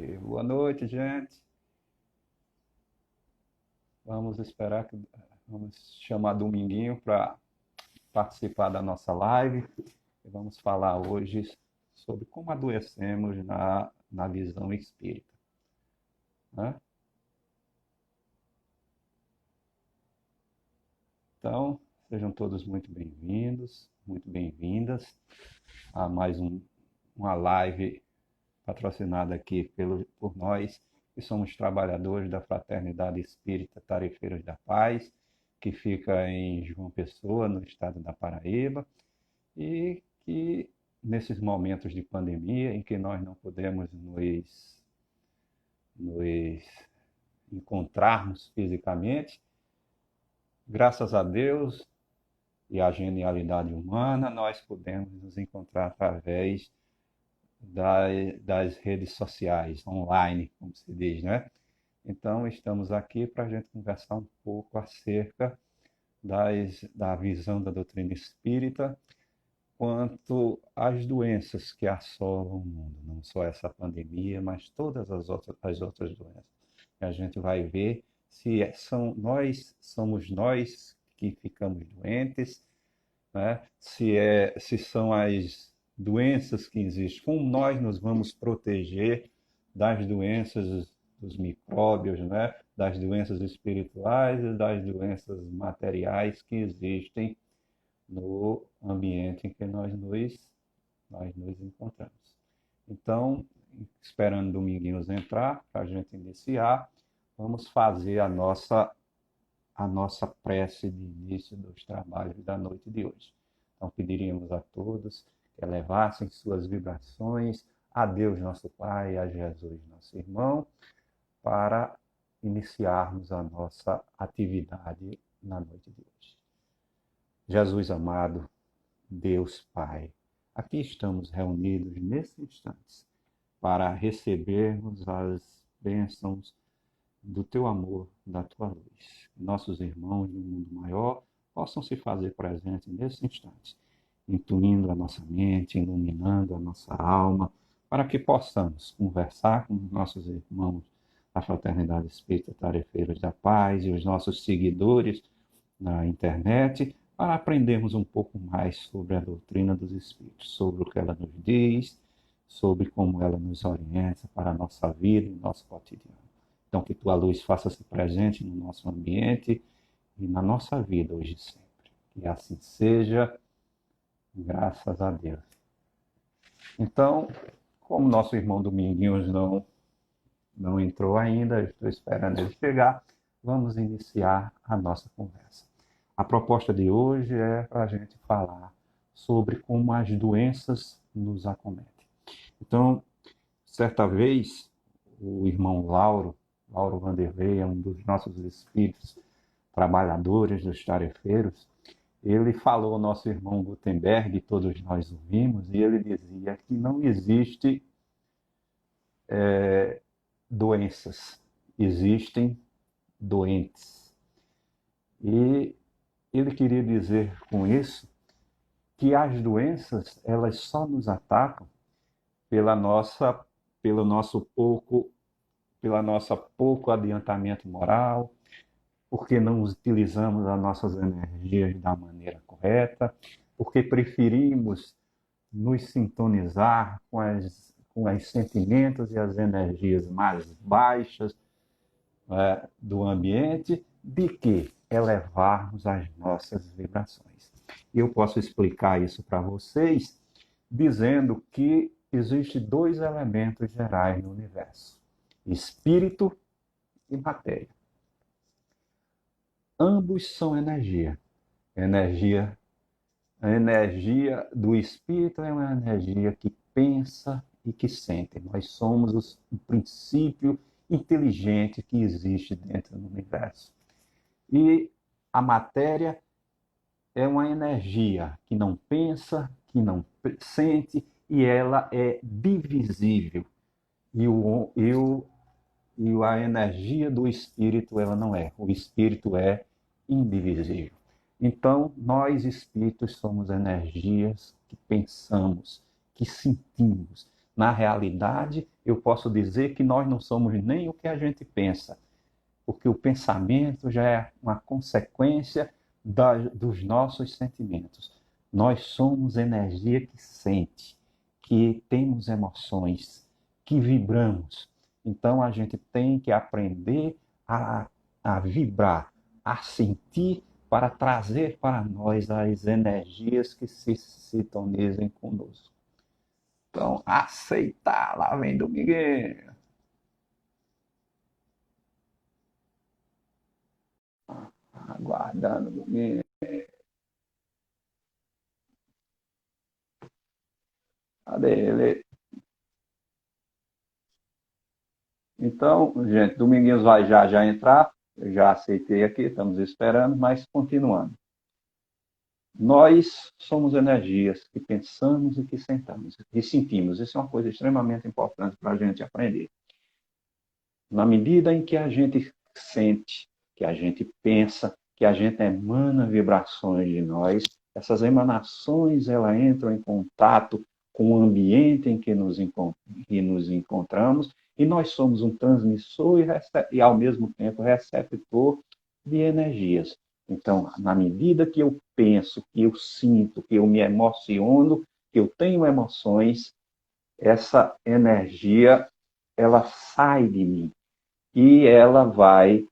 Boa noite, gente. Vamos esperar que vamos chamar Dominguinho para participar da nossa live. E vamos falar hoje sobre como adoecemos na visão espírita, né? Então, sejam todos muito bem-vindos, muito bem-vindas a mais uma live patrocinada aqui por nós, que somos trabalhadores da Fraternidade Espírita Tarefeiros da Paz, que fica em João Pessoa, no estado da Paraíba, e que nesses momentos de pandemia em que nós não podemos nos encontrarmos fisicamente, graças a Deus e à genialidade humana, nós podemos nos encontrar através das redes sociais, online, como se diz, né? Então, estamos aqui para a gente conversar um pouco acerca da visão da doutrina espírita quanto às doenças que assolam o mundo, não só essa pandemia, mas todas as outras doenças. E a gente vai ver se somos nós que ficamos doentes, né? Se são as doenças que existem, como nós nos vamos proteger das doenças dos micróbios, né? Das doenças espirituais e das doenças materiais que existem no ambiente em que nós nos encontramos. Então, esperando Dominguinhos entrar, para a gente iniciar, vamos fazer a nossa prece de início dos trabalhos da noite de hoje. Então, pediríamos a todos que elevassem suas vibrações a Deus nosso Pai, a Jesus nosso irmão, para iniciarmos a nossa atividade na noite de hoje. Jesus amado, Deus Pai, aqui estamos reunidos nesse instante para recebermos as bênçãos do teu amor, da tua luz. Nossos irmãos do mundo maior possam se fazer presentes nesse instante, intuindo a nossa mente, iluminando a nossa alma, para que possamos conversar com nossos irmãos da Fraternidade Espírita Tarefeiros da Paz e os nossos seguidores na internet, para aprendermos um pouco mais sobre a doutrina dos Espíritos, sobre o que ela nos diz, sobre como ela nos orienta para a nossa vida e nosso cotidiano. Então, que tua luz faça-se presente no nosso ambiente e na nossa vida hoje e sempre. Que assim seja, graças a Deus. Então, como nosso irmão Dominguinhos não entrou ainda, eu estou esperando ele chegar, vamos iniciar a nossa conversa. A proposta de hoje é para a gente falar sobre como as doenças nos acometem. Então, certa vez, o irmão Lauro Vanderlei, é um dos nossos espíritos trabalhadores dos tarefeiros, ele falou ao nosso irmão Gutenberg, todos nós ouvimos, e ele dizia que não existe doenças, existem doentes. E ele queria dizer com isso que as doenças, elas só nos atacam pelo nosso pouco adiantamento moral, porque não utilizamos as nossas energias da maneira correta, porque preferimos nos sintonizar com os sentimentos e as energias mais baixas do ambiente, de que elevarmos as nossas vibrações. E eu posso explicar isso para vocês dizendo que existem dois elementos gerais no universo: espírito e matéria. Ambos são energia. A energia do espírito é uma energia que pensa e que sente. Nós somos o princípio inteligente que existe dentro do universo. E a matéria é uma energia que não pensa, que não sente, e ela é divisível. E a energia do espírito, ela não é. O espírito é indivisível. Então, nós espíritos somos energias que pensamos, que sentimos. Na realidade, eu posso dizer que nós não somos nem o que a gente pensa, porque o pensamento já é uma consequência dos nossos sentimentos. Nós somos energia que sente, que temos emoções, que vibramos. Então a gente tem que aprender a vibrar, a sentir, para trazer para nós as energias que se sintonizem conosco. Então, aceitar, lá vem Dominguinho. Aguardando, Dominguinho. Cadê ele? Então, gente, Dominguinhos vai já entrar. Eu já aceitei aqui, estamos esperando, mas continuando. Nós somos energias que pensamos e que sentamos, e sentimos. Isso é uma coisa extremamente importante para a gente aprender. Na medida em que a gente sente, que a gente pensa, que a gente emana vibrações de nós, essas emanações elas entram em contato com o ambiente em que nos encontramos, e nós somos um transmissor e ao mesmo tempo receptor de energias. Então, na medida que eu penso, que eu sinto, que eu me emociono, que eu tenho emoções, essa energia ela sai de mim e ela vai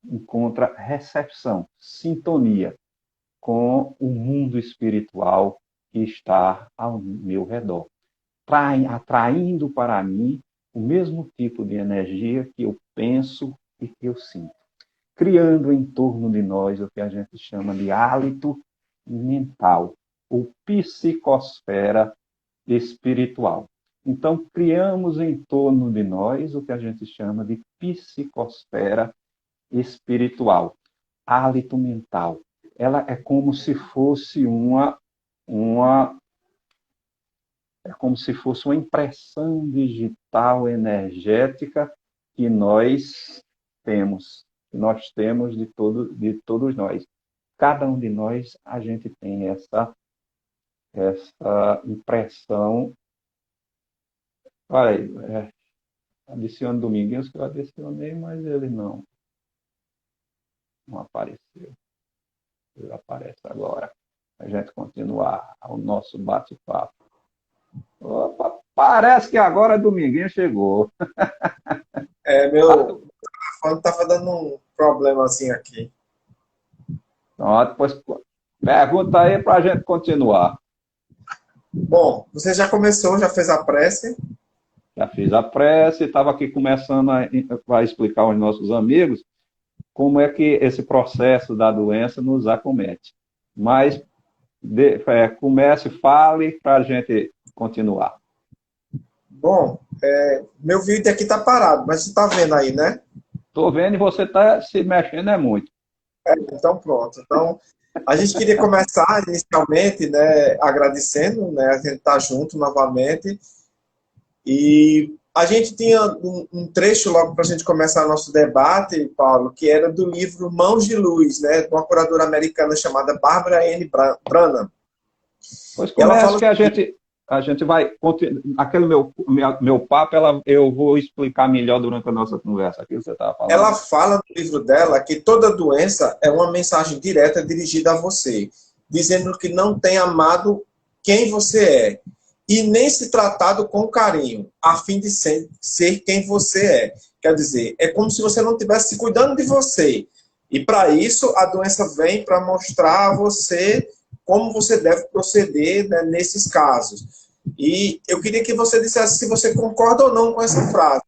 encontra recepção, sintonia com o mundo espiritual que está ao meu redor, atraindo para mim o mesmo tipo de energia que eu penso e que eu sinto, criando em torno de nós o que a gente chama de hálito mental, ou psicosfera espiritual. Então, criamos em torno de nós o que a gente chama de psicosfera espiritual, hálito mental. Ela é como se fosse é como se fosse uma impressão digital energética que nós temos de todos nós. Cada um de nós, a gente tem essa impressão. Olha aí, adicione Dominguinhos, que eu adicionei, mas ele não apareceu. Ele aparece agora. A gente continuar o nosso bate-papo. Opa, parece que agora Dominguinho chegou. Meu telefone estava dando um problema assim aqui. Pronto, depois pergunta aí para a gente continuar. Bom, você já começou, já fez a prece? Já fiz a prece, estava aqui começando a explicar aos nossos amigos como é que esse processo da doença nos acomete. Mas comece, fale para a gente continuar. Bom, meu vídeo aqui está parado, mas você está vendo aí, né? Estou vendo e você está se mexendo muito. Então pronto. Então, a gente queria começar inicialmente, né, agradecendo, né, a gente estar junto novamente. E a gente tinha um trecho logo para a gente começar nosso debate, Paulo, que era do livro Mãos de Luz, né, de uma curadora americana chamada Barbara Ann Branham. Pois E ela comece fala que a gente vai. Aquele meu papo, eu vou explicar melhor durante a nossa conversa. Aquilo que você estava falando. Ela fala no livro dela que toda doença é uma mensagem direta dirigida a você, dizendo que não tem amado quem você é e nem se tratado com carinho, a fim de ser quem você é. Quer dizer, é como se você não estivesse se cuidando de você. E para isso, a doença vem para mostrar a você como você deve proceder, né, nesses casos. E eu queria que você dissesse se você concorda ou não com essa frase.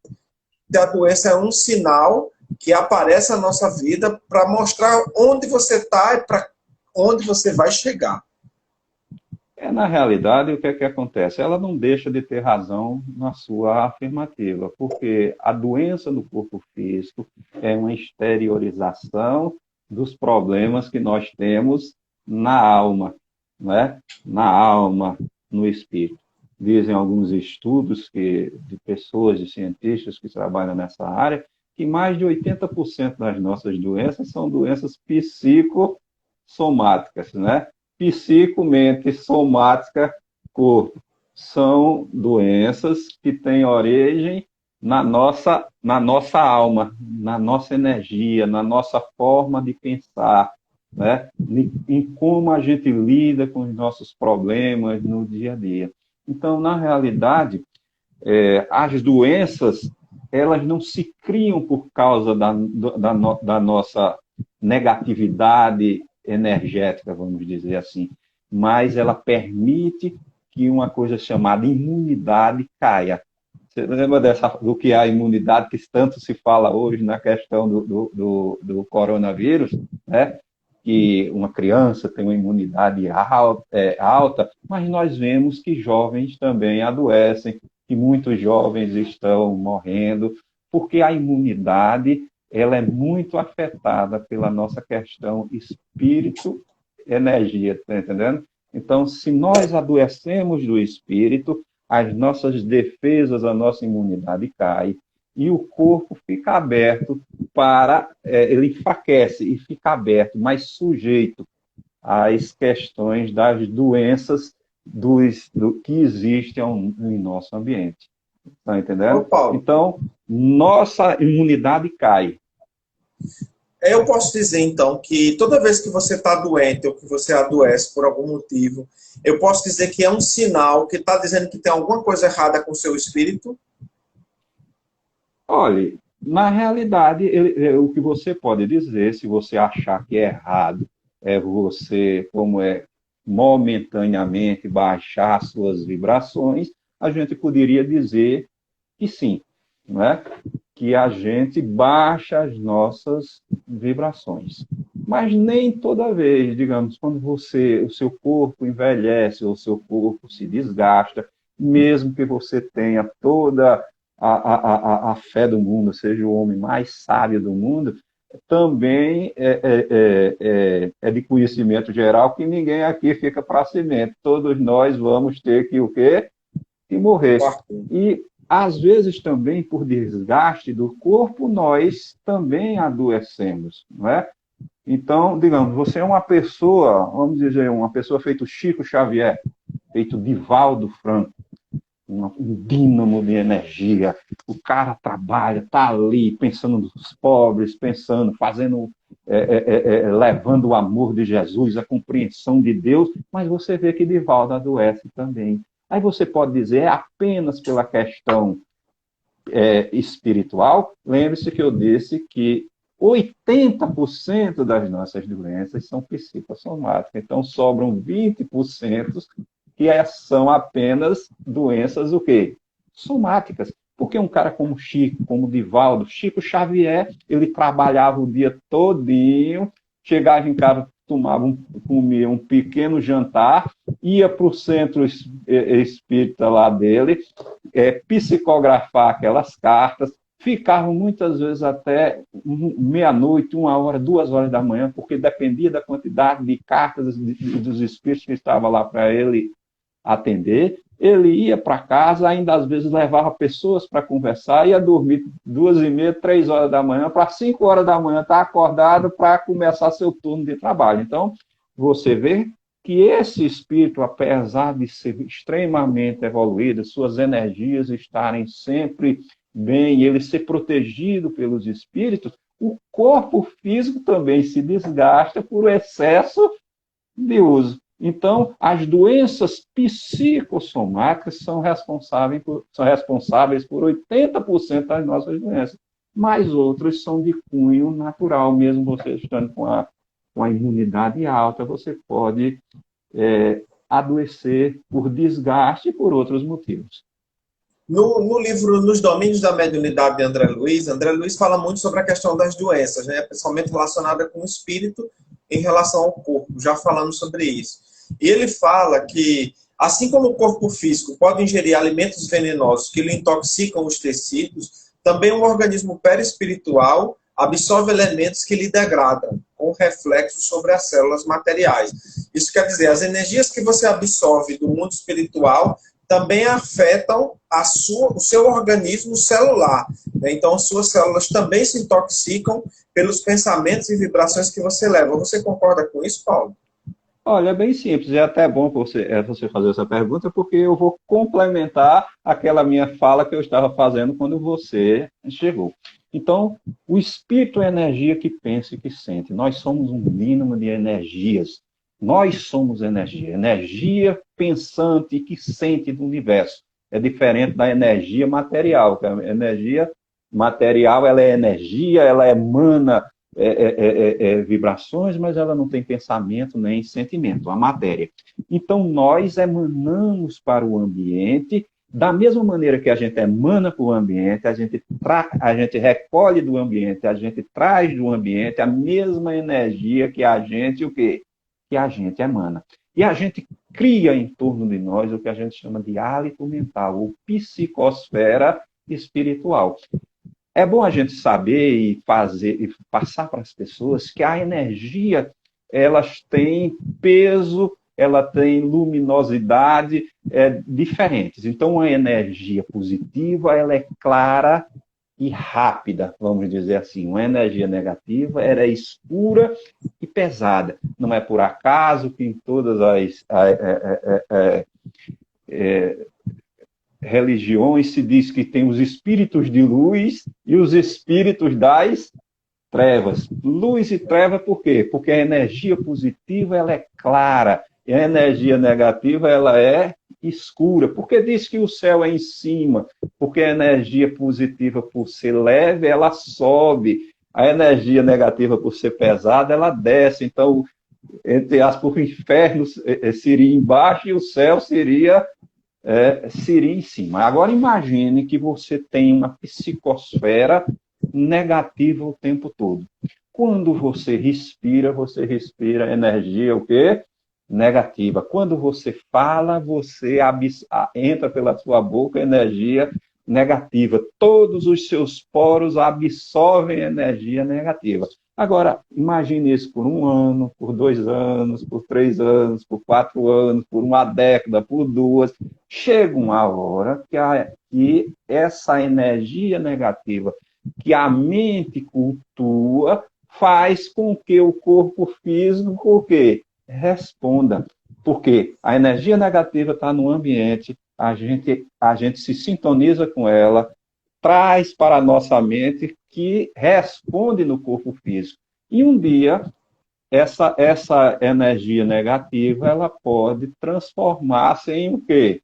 A doença é um sinal que aparece na nossa vida para mostrar onde você está e para onde você vai chegar. Na realidade, o que é que acontece? Ela não deixa de ter razão na sua afirmativa, porque a doença do corpo físico é uma exteriorização dos problemas que nós temos na alma, né? Na alma, no espírito. Dizem alguns estudos de pessoas, de cientistas que trabalham nessa área, que mais de 80% das nossas doenças são doenças psicossomáticas, né? Psico, mente, somática, corpo. são doenças que têm origem na nossa alma, na nossa energia, na nossa forma de pensar, né? Em como a gente lida com os nossos problemas no dia a dia. Então, na realidade, as doenças, elas não se criam por causa da nossa negatividade energética, vamos dizer assim, mas ela permite que uma coisa chamada imunidade caia. Você lembra do que é a imunidade, que tanto se fala hoje na questão do coronavírus, né? Que uma criança tem uma imunidade alta, mas nós vemos que jovens também adoecem, que muitos jovens estão morrendo, porque a imunidade ela é muito afetada pela nossa questão espírito-energia, tá entendendo? Então, se nós adoecemos do espírito, as nossas defesas, a nossa imunidade cai e o corpo fica aberto ele enfraquece e fica aberto, mas sujeito às questões das doenças que existem em nosso ambiente. Está entendendo? Ô, Paulo, Então, nossa imunidade cai. eu posso dizer, então, que toda vez que você está doente ou que você adoece por algum motivo, eu posso dizer que é um sinal que está dizendo que tem alguma coisa errada com o seu espírito? Olha, na realidade, o que você pode dizer, se você achar que é errado, é você, como é, momentaneamente baixar suas vibrações, a gente poderia dizer que sim, não é? Que a gente baixa as nossas vibrações. Mas nem toda vez, digamos, quando o seu corpo envelhece, ou o seu corpo se desgasta, mesmo que você tenha toda a fé do mundo, seja o homem mais sábio do mundo, também é de conhecimento geral que ninguém aqui fica para cimento. Todos nós vamos ter que o quê? Que morrer. E, às vezes, também, por desgaste do corpo, nós também adoecemos, não é? Então, digamos, você é uma pessoa, vamos dizer, uma pessoa feito Chico Xavier, feito Divaldo Franco, um dínamo de energia. O cara trabalha, está ali pensando nos pobres, pensando, fazendo, levando o amor de Jesus, a compreensão de Deus, mas você vê que Divaldo adoece também. Aí você pode dizer, é apenas pela questão espiritual. Lembre-se que eu disse que 80% das nossas doenças são psicossomáticas, então sobram 20% que são apenas doenças o quê? Somáticas. Porque um cara como Chico, como Divaldo, Chico Xavier, ele trabalhava o dia todinho, chegava em casa, comia um pequeno jantar, ia para o centro espírita lá dele, psicografar aquelas cartas, ficavam muitas vezes até meia-noite, 1 hora, 2 horas da manhã, porque dependia da quantidade de cartas dos espíritos que estavam lá para ele atender. Ele ia para casa, ainda às vezes levava pessoas para conversar, ia dormir 2h30, 3 horas da manhã, para 5 horas da manhã estar acordado para começar seu turno de trabalho. Então, você vê que esse espírito, apesar de ser extremamente evoluído, suas energias estarem sempre bem, ele ser protegido pelos espíritos, o corpo físico também se desgasta por excesso de uso. Então, as doenças psicossomáticas são responsáveis por 80% das nossas doenças, mas outras são de cunho natural, mesmo você estando com a imunidade alta, você pode adoecer por desgaste e por outros motivos. No livro Nos Domínios da Mediunidade de André Luiz fala muito sobre a questão das doenças, né? Principalmente relacionada com o espírito em relação ao corpo, já falando sobre isso. E ele fala que, assim como o corpo físico pode ingerir alimentos venenosos que lhe intoxicam os tecidos, também o organismo perispiritual absorve elementos que lhe degradam, com reflexo sobre as células materiais. Isso quer dizer, as energias que você absorve do mundo espiritual também afetam o seu organismo celular. Né? Então, as suas células também se intoxicam pelos pensamentos e vibrações que você leva. Você concorda com isso, Paulo? Olha, é bem simples, é até bom você fazer essa pergunta, porque eu vou complementar aquela minha fala que eu estava fazendo quando você chegou. Então, o espírito é a energia que pensa e que sente. Nós somos um mínimo de energias. Nós somos energia, energia pensante e que sente do universo. É diferente da energia material, que a energia material ela é energia, ela emana vibrações, mas ela não tem pensamento nem sentimento, a matéria. Então, nós emanamos para o ambiente, da mesma maneira que a gente emana para o ambiente, a gente recolhe do ambiente, a gente traz do ambiente a mesma energia que a gente, o quê? Que a gente emana. E a gente cria em torno de nós o que a gente chama de hálito mental, ou psicosfera espiritual. É bom a gente saber e fazer e passar para as pessoas que a energia elas têm peso, ela tem luminosidade diferentes. Então, a energia positiva ela é clara e rápida, vamos dizer assim. Uma energia negativa ela é escura e pesada. Não é por acaso que em todas religiões se diz que tem os espíritos de luz e os espíritos das trevas. Luz e treva por quê? Porque a energia positiva ela é clara e a energia negativa ela é escura. Por que diz que o céu é em cima? Porque a energia positiva, por ser leve, ela sobe. A energia negativa, por ser pesada, ela desce. Então, entre aspas, o inferno seria embaixo e o céu seria em cima. Agora imagine que você tem uma psicosfera negativa o tempo todo. Quando você respira energia o quê? Negativa. Quando você fala, você entra pela sua boca energia negativa. Todos os seus poros absorvem energia negativa. Agora, imagine isso por 1 ano, por 2 anos, por 3 anos, por 4 anos, por 1 década, por 2. Chega uma hora que essa energia negativa que a mente cultua faz com que o corpo físico, por quê? Responda. Porque a energia negativa está no ambiente, a gente se sintoniza com ela, traz para a nossa mente que responde no corpo físico. E um dia, essa energia negativa, ela pode transformar-se em o quê?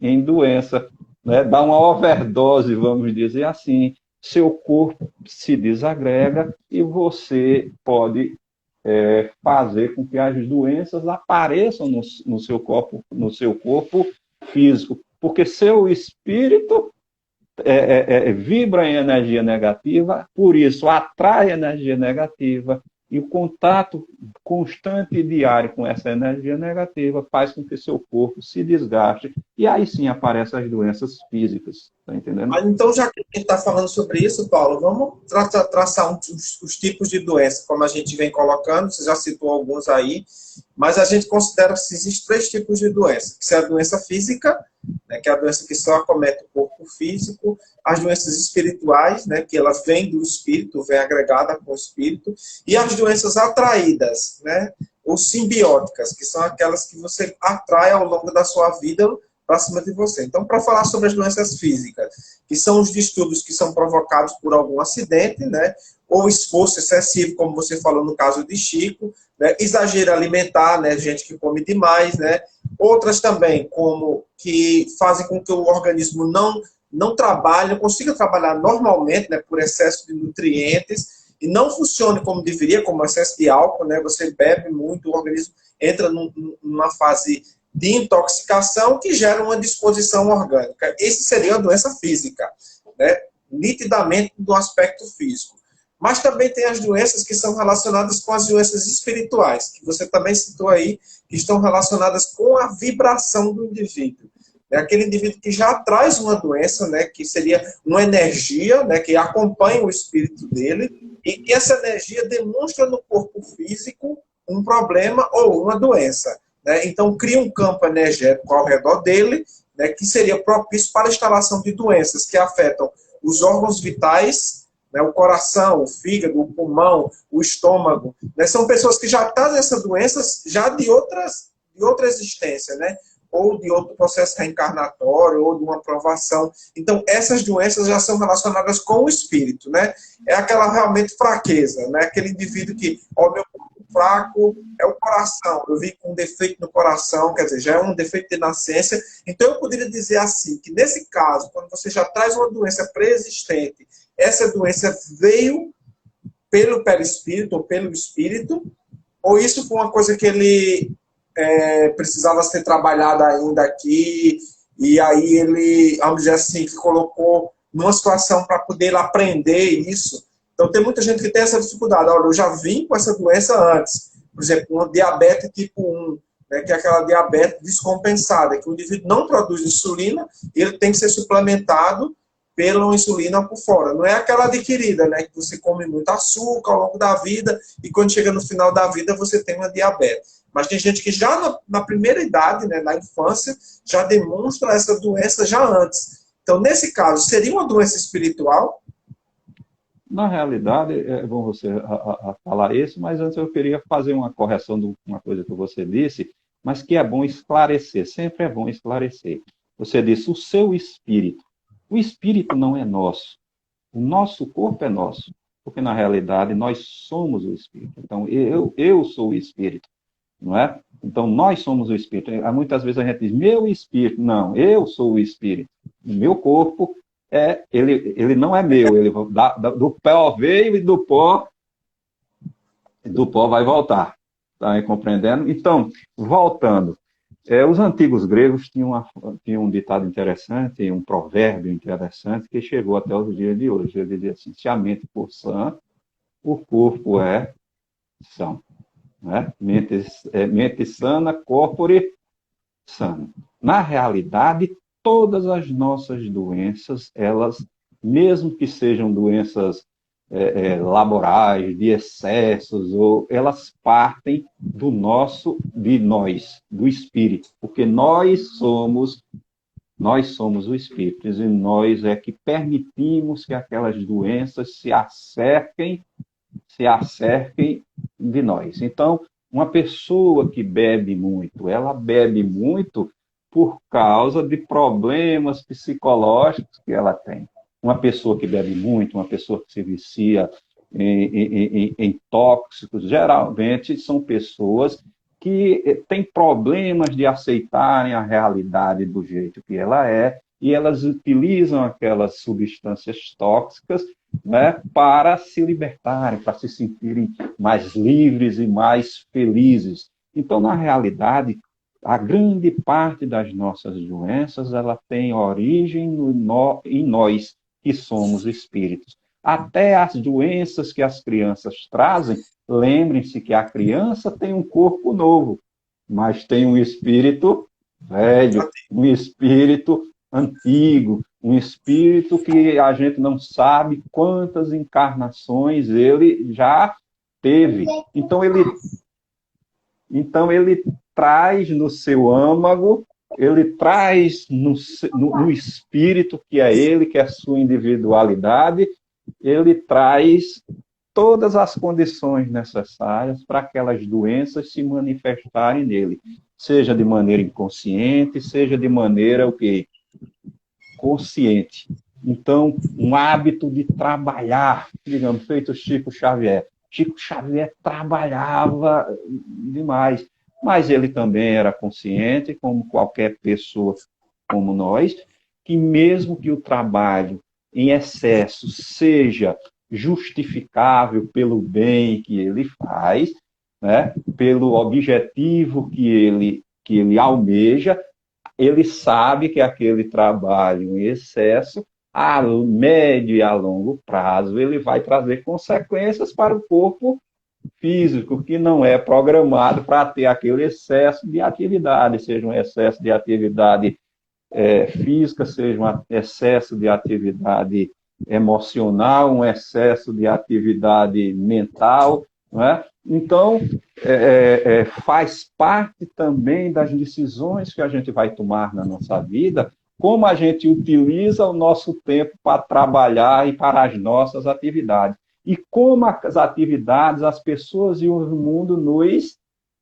Em doença, né? Dá uma overdose, vamos dizer assim, seu corpo se desagrega e você pode fazer com que as doenças apareçam no seu corpo físico, porque seu espírito vibra em energia negativa, por isso atrai energia negativa, e o contato constante e diário com essa energia negativa faz com que seu corpo se desgaste, e aí sim aparecem as doenças físicas, tá entendendo? Então, já que a gente está falando sobre isso, Paulo, vamos traçar os tipos de doença, como a gente vem colocando, você já citou alguns aí, mas a gente considera que existem 3 tipos de doença, que é a doença física, né, que é a doença que só acomete o corpo físico, as doenças espirituais, né, que ela vem do espírito, vem agregada com o espírito, e as doenças atraídas, né, ou simbióticas, que são aquelas que você atrai ao longo da sua vida para cima de você. Então, para falar sobre as doenças físicas, que são os distúrbios que são provocados por algum acidente, né, ou esforço excessivo, como você falou no caso de Chico, né, exagero alimentar, né, gente que come demais, né, outras também, como que fazem com que o organismo não trabalhe, não consiga trabalhar normalmente, né, por excesso de nutrientes, e não funcione como deveria, como excesso de álcool, né, você bebe muito, o organismo entra numa fase de intoxicação que gera uma disposição orgânica. Esse seria a doença física, né, nitidamente do aspecto físico. Mas também tem as doenças que são relacionadas com as doenças espirituais, que você também citou aí, que estão relacionadas com a vibração do indivíduo. É aquele indivíduo que já traz uma doença, né, que seria uma energia, né, que acompanha o espírito dele, e que essa energia demonstra no corpo físico um problema ou uma doença. Né? Então, cria um campo energético ao redor dele, né, que seria propício para a instalação de doenças que afetam os órgãos vitais, né? O coração, o fígado, o pulmão, o estômago, né? São pessoas que já trazem essa doença já de outra existência, né? Ou de outro processo reencarnatório, ou de uma provação. Então, essas doenças já são relacionadas com o espírito, né? É aquela realmente fraqueza, né? Aquele indivíduo que, ó, meu corpo fraco é o coração, eu vi com um defeito no coração, quer dizer, já é um defeito de nascença. Então, eu poderia dizer assim, que nesse caso, quando você já traz uma doença pré-existente, essa doença veio pelo perispírito ou pelo espírito, ou isso foi uma coisa que ele precisava ser trabalhada ainda aqui, e aí ele, vamos dizer assim, que colocou numa situação para poder aprender isso. Então tem muita gente que tem essa dificuldade. Olha, eu já vim com essa doença antes. Por exemplo, uma diabetes tipo 1, né, que é aquela diabetes descompensada, que o indivíduo não produz insulina, ele tem que ser suplementado pela insulina por fora. Não é aquela adquirida, né, que você come muito açúcar ao longo da vida e quando chega no final da vida você tem uma diabetes. Mas tem gente que já na primeira idade, né, na infância, já demonstra essa doença já antes. Então, nesse caso, seria uma doença espiritual? Na realidade, é bom você falar isso, mas antes eu queria fazer uma correção de uma coisa que você disse, mas que é bom esclarecer, sempre é bom esclarecer. Você disse o seu espírito. O espírito não é nosso. O nosso corpo é nosso, porque na realidade nós somos o espírito. Então, eu sou o espírito, não é? Então, nós somos o espírito. Muitas vezes a gente diz, meu espírito. Não, eu sou o espírito. O meu corpo, ele não é meu. Ele, do pó veio e do pó vai voltar. Está aí compreendendo? Então, voltando. Os antigos gregos tinham um ditado interessante, um provérbio interessante, que chegou até os dias de hoje. Ele dizia assim, se a mente for sã, o corpo é são. Né? Mente sana, corpore sano. Na realidade, todas as nossas doenças, elas, mesmo que sejam doenças laborais, de excessos, ou elas partem de nós, do espírito, porque nós somos o espírito, e nós é que permitimos que aquelas doenças se acerquem de nós. Então, uma pessoa que bebe muito, ela bebe muito por causa de problemas psicológicos que ela tem. Uma pessoa que bebe muito, uma pessoa que se vicia em tóxicos, geralmente são pessoas que têm problemas de aceitarem a realidade do jeito que ela é, e elas utilizam aquelas substâncias tóxicas, né, para se libertarem, para se sentirem mais livres e mais felizes. Então, na realidade, a grande parte das nossas doenças, ela tem origem em nós, que somos espíritos. Até as doenças que as crianças trazem, lembrem-se que a criança tem um corpo novo, mas tem um espírito velho, um espírito antigo, um espírito que a gente não sabe quantas encarnações ele já teve. Então ele traz no seu âmago, ele traz no espírito que é ele, que é a sua individualidade, ele traz todas as condições necessárias para aquelas doenças se manifestarem nele, seja de maneira inconsciente, seja de maneira o quê? Consciente. Então, um hábito de trabalhar, digamos, feito Chico Xavier. Chico Xavier trabalhava demais, mas ele também era consciente, como qualquer pessoa como nós, que mesmo que o trabalho em excesso seja justificável pelo bem que ele faz, né, pelo objetivo que ele almeja, ele sabe que aquele trabalho em excesso, a médio e a longo prazo, ele vai trazer consequências para o corpo físico, que não é programado para ter aquele excesso de atividade, seja um excesso de atividade física, seja um excesso de atividade emocional, um excesso de atividade mental, não é? Então, faz parte também das decisões que a gente vai tomar na nossa vida, como a gente utiliza o nosso tempo para trabalhar e para as nossas atividades. E como as atividades, as pessoas e o mundo nos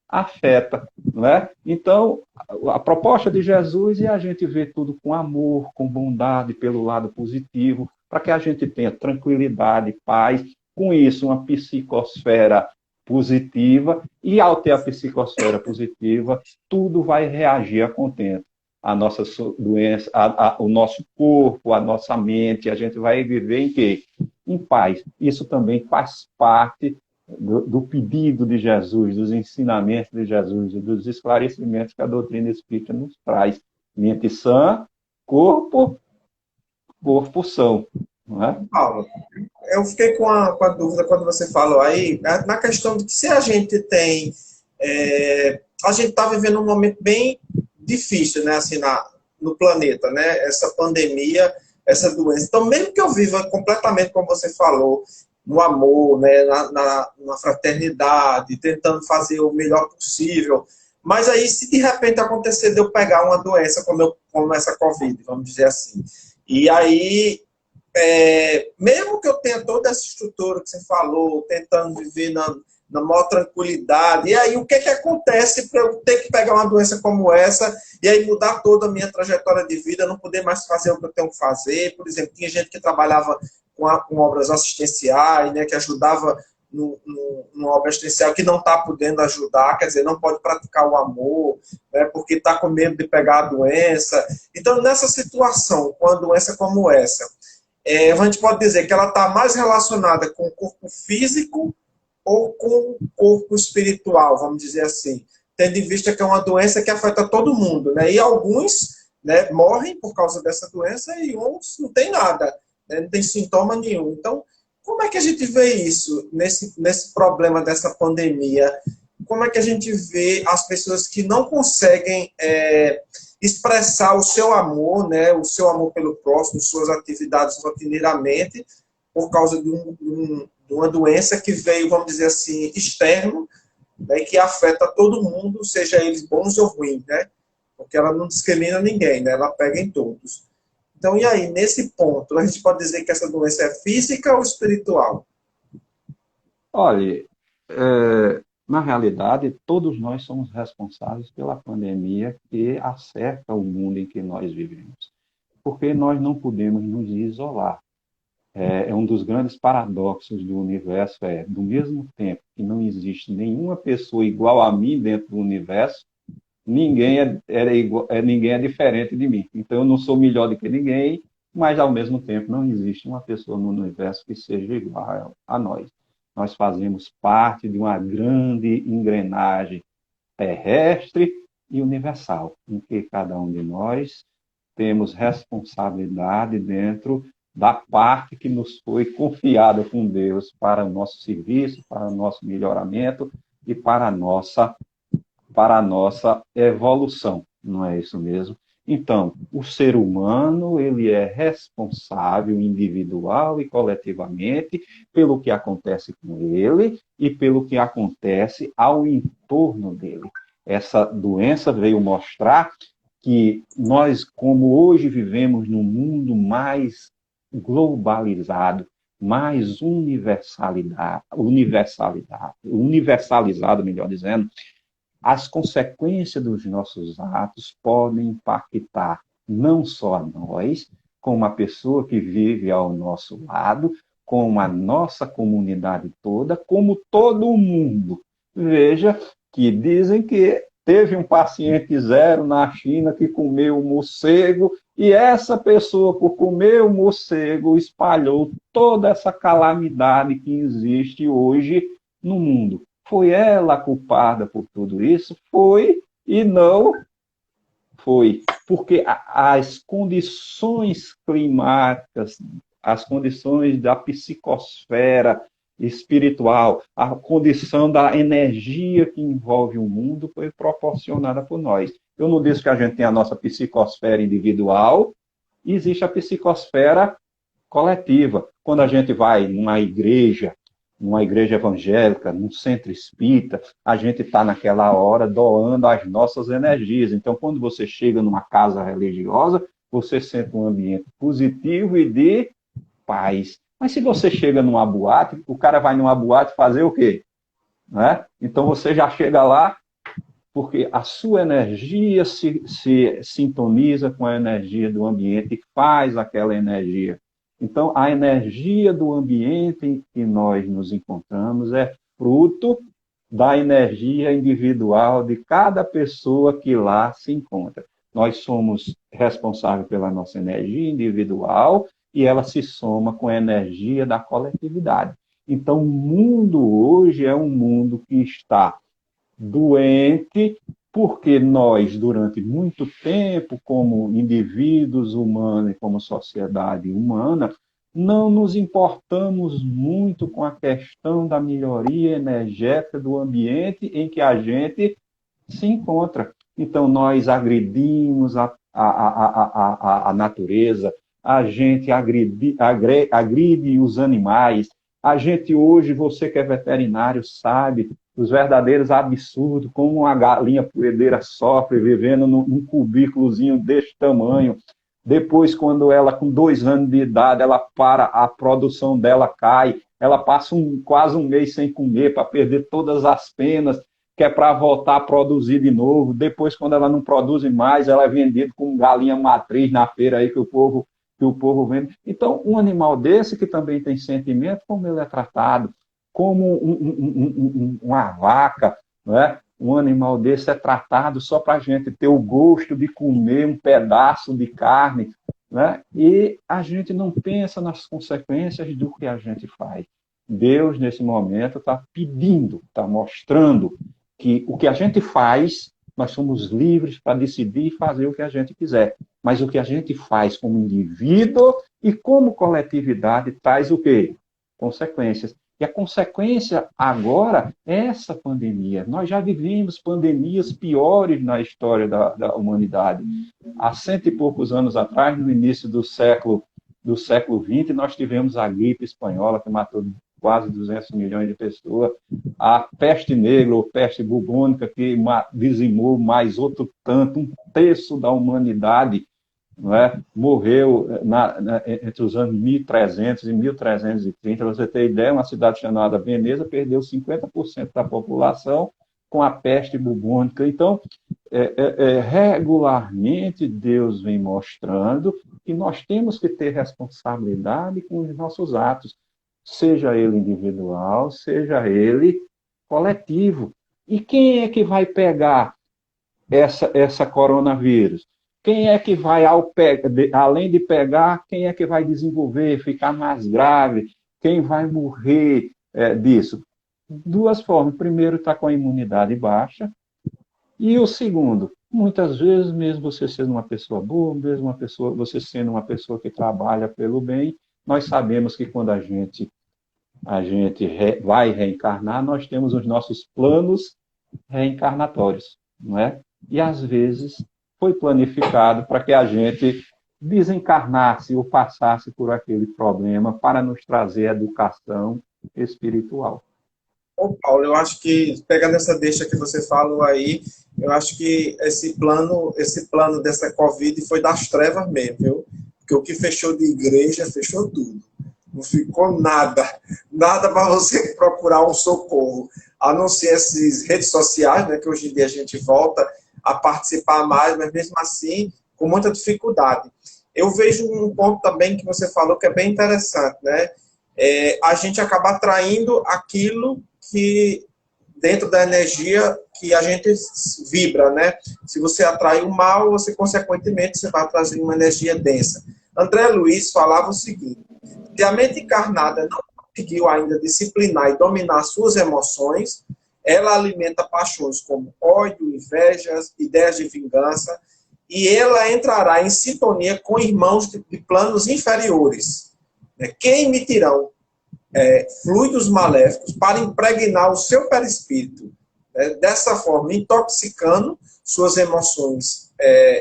afeta, né? Então, a proposta de Jesus é a gente ver tudo com amor, com bondade, pelo lado positivo, para que a gente tenha tranquilidade, paz, com isso uma psicosfera positiva, e ao ter a psicosfera positiva, tudo vai reagir a contento. A nossa doença, o nosso corpo, a nossa mente, a gente vai viver em quê? Em paz. Isso também faz parte do pedido de Jesus, dos ensinamentos de Jesus, dos esclarecimentos que a doutrina espírita nos traz. Mente sã, corpo são. Não é? Paulo, eu fiquei com a dúvida quando você falou aí, na questão de que se a gente tem. A gente está vivendo um momento bem difícil, né, assim, no planeta, né? Essa pandemia, essa doença. Então, mesmo que eu viva completamente, como você falou, no amor, né, na fraternidade, tentando fazer o melhor possível, mas aí, se de repente acontecer de eu pegar uma doença como essa Covid, vamos dizer assim, e aí mesmo que eu tenha toda essa estrutura que você falou, tentando viver na maior tranquilidade, e aí o que acontece para eu ter que pegar uma doença como essa e aí mudar toda a minha trajetória de vida, não poder mais fazer o que eu tenho que fazer? Por exemplo, tinha gente que trabalhava com obras assistenciais, né, que ajudava numa obra assistencial que não está podendo ajudar, quer dizer, não pode praticar o amor, né, porque está com medo de pegar a doença. Então, nessa situação, com uma doença como essa, a gente pode dizer que ela está mais relacionada com o corpo físico ou com o corpo espiritual, vamos dizer assim, tendo em vista que é uma doença que afeta todo mundo, né? E alguns, né, morrem por causa dessa doença e uns não tem nada, né, não tem sintoma nenhum. Então, como é que a gente vê isso nesse problema dessa pandemia? Como é que a gente vê as pessoas que não conseguem expressar o seu amor, né, o seu amor pelo próximo, suas atividades rotineiramente, por causa de uma doença que veio, vamos dizer assim, externo, né, que afeta todo mundo, seja eles bons ou ruins, né? Porque ela não discrimina ninguém, né? Ela pega em todos. Então, e aí, nesse ponto, a gente pode dizer que essa doença é física ou espiritual? Olha, na realidade, todos nós somos responsáveis pela pandemia que acerca o mundo em que nós vivemos, porque nós não podemos nos isolar. Um dos grandes paradoxos do universo do mesmo tempo que não existe nenhuma pessoa igual a mim dentro do universo, ninguém é diferente de mim. Então, eu não sou melhor do que ninguém, mas, ao mesmo tempo, não existe uma pessoa no universo que seja igual a nós. Nós fazemos parte de uma grande engrenagem terrestre e universal, em que cada um de nós temos responsabilidade dentro da parte que nos foi confiada com Deus para o nosso serviço, para o nosso melhoramento e para a nossa evolução, não é isso mesmo? Então, o ser humano, ele é responsável individual e coletivamente pelo que acontece com ele e pelo que acontece ao entorno dele. Essa doença veio mostrar que nós, como hoje vivemos num mundo mais globalizado, mais universalizado, melhor dizendo, as consequências dos nossos atos podem impactar não só a nós, como a pessoa que vive ao nosso lado, como a nossa comunidade toda, como todo o mundo. Veja que dizem que teve um paciente zero na China que comeu morcego e essa pessoa, por comer o morcego, espalhou toda essa calamidade que existe hoje no mundo. Foi ela a culpada por tudo isso? Foi e não foi. Porque as condições climáticas, as condições da psicosfera espiritual, a condição da energia que envolve o mundo foi proporcionada por nós. Eu não disse que a gente tem a nossa psicosfera individual, existe a psicosfera coletiva. Quando a gente vai numa igreja evangélica, num centro espírita, a gente está naquela hora doando as nossas energias. Então, quando você chega numa casa religiosa, você sente um ambiente positivo e de paz. Mas se você chega numa boate, o cara vai numa boate fazer o quê? Né? Então você já chega lá porque a sua energia se sintoniza com a energia do ambiente e faz aquela energia. Então, a energia do ambiente em que nós nos encontramos é fruto da energia individual de cada pessoa que lá se encontra. Nós somos responsáveis pela nossa energia individual e ela se soma com a energia da coletividade. Então, o mundo hoje é um mundo que está doente, porque nós, durante muito tempo, como indivíduos humanos e como sociedade humana, não nos importamos muito com a questão da melhoria energética do ambiente em que a gente se encontra. Então, nós agredimos a natureza, a gente agride os animais. A gente hoje, você que é veterinário, sabe os verdadeiros absurdos, como uma galinha poedeira sofre vivendo num cubículozinho desse tamanho. Depois, quando ela, com 2 anos de idade, ela para, a produção dela cai, ela passa quase um mês sem comer para perder todas as penas, que é para voltar a produzir de novo. Depois, quando ela não produz mais, ela é vendida como galinha matriz na feira aí que o povo vende. Então, um animal desse, que também tem sentimento, como ele é tratado? Como uma vaca, né? Um animal desse é tratado só para a gente ter o gosto de comer um pedaço de carne, né? E a gente não pensa nas consequências do que a gente faz. Deus, nesse momento, está pedindo, está mostrando que o que a gente faz, nós somos livres para decidir e fazer o que a gente quiser. Mas o que a gente faz como indivíduo e como coletividade traz o quê? Consequências. E a consequência agora é essa pandemia. Nós já vivemos pandemias piores na história da humanidade. Há 100 e poucos anos atrás, no início do século XX, nós tivemos a gripe espanhola, que matou quase 200 milhões de pessoas, a peste negra, ou peste bubônica, que dizimou mais outro tanto, 1/3 da humanidade, não é? Morreu entre os anos 1300 e 1330. Para você ter ideia, uma cidade chamada Veneza perdeu 50% da população com a peste bubônica. Então, regularmente, Deus vem mostrando que nós temos que ter responsabilidade com os nossos atos, seja ele individual, seja ele coletivo. E quem é que vai pegar essa coronavírus? Quem é que vai, além de pegar, quem é que vai desenvolver, ficar mais grave? Quem vai morrer disso? 2 formas. Primeiro, está com a imunidade baixa. E o segundo, muitas vezes, mesmo você sendo uma pessoa boa, mesmo você sendo uma pessoa que trabalha pelo bem, nós sabemos que quando a gente vai reencarnar, nós temos os nossos planos reencarnatórios, não é? E, às vezes, foi planificado para que a gente desencarnasse ou passasse por aquele problema para nos trazer educação espiritual. Ô, Paulo, eu acho que, pegando essa deixa que você falou aí, eu acho que esse plano dessa Covid foi das trevas mesmo, viu? Porque o que fechou de igreja, fechou tudo. Não ficou nada para você procurar um socorro, a não ser essas redes sociais, né, que hoje em dia a gente volta a participar mais, mas mesmo assim, com muita dificuldade. Eu vejo um ponto também que você falou que é bem interessante, né? A gente acaba atraindo aquilo que, dentro da energia que a gente vibra, né? Se você atrai o mal, você, consequentemente, você vai trazer uma energia densa. André Luiz falava o seguinte: se a mente encarnada não conseguiu ainda disciplinar e dominar suas emoções, ela alimenta paixões como ódio, invejas, ideias de vingança, e ela entrará em sintonia com irmãos de planos inferiores, né, que emitirão fluidos maléficos para impregnar o seu perispírito, né, dessa forma intoxicando suas emoções,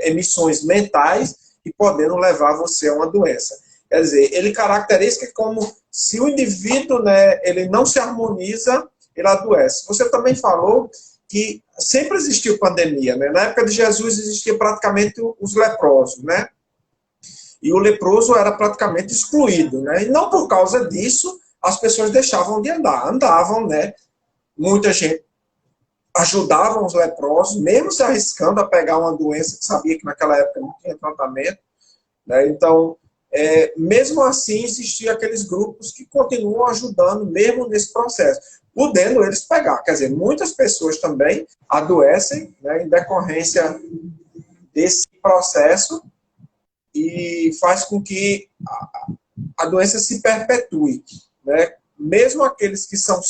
emissões mentais e podendo levar você a uma doença. Quer dizer, ele caracteriza como se o indivíduo, né, ele não se harmoniza, ele adoece. Você também falou que sempre existiu pandemia, né? Na época de Jesus existia praticamente os leprosos, né? E o leproso era praticamente excluído, né? E não por causa disso, as pessoas deixavam de andar. Andavam, né? Muita gente ajudava os leprosos, mesmo se arriscando a pegar uma doença que sabia que naquela época não tinha tratamento, né? Então, mesmo assim, existiam aqueles grupos que continuam ajudando, mesmo nesse processo, podendo eles pegar. Quer dizer, muitas pessoas também adoecem, né, em decorrência desse processo e faz com que a doença se perpetue, né? Mesmo aqueles que são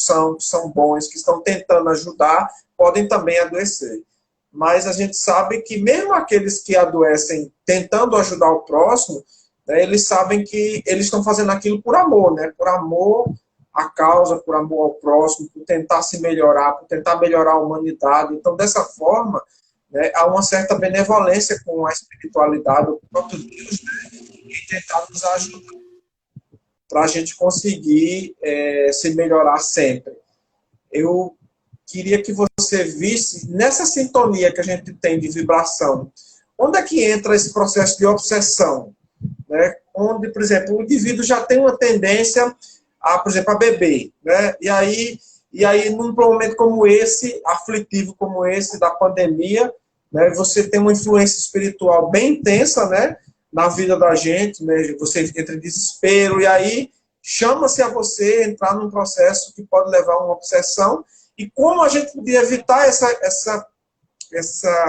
bons, que estão tentando ajudar, podem também adoecer. Mas a gente sabe que mesmo aqueles que adoecem tentando ajudar o próximo, né, eles sabem que eles estão fazendo aquilo por amor, né? Por amor à causa, por amor ao próximo, por tentar se melhorar, por tentar melhorar a humanidade. Então, dessa forma, né, há uma certa benevolência com a espiritualidade do próprio Deus, né, e tentar nos ajudar para a gente conseguir se melhorar sempre. Eu queria que você visse, nessa sintonia que a gente tem de vibração, onde é que entra esse processo de obsessão? Né? Onde, por exemplo, o indivíduo já tem uma tendência a, por exemplo, a beber. Né? E aí, num momento como esse, aflitivo como esse, da pandemia, né, você tem uma influência espiritual bem intensa, né, na vida da gente, né, você entra em desespero, e aí chama-se a você entrar num processo que pode levar a uma obsessão, e como a gente podia evitar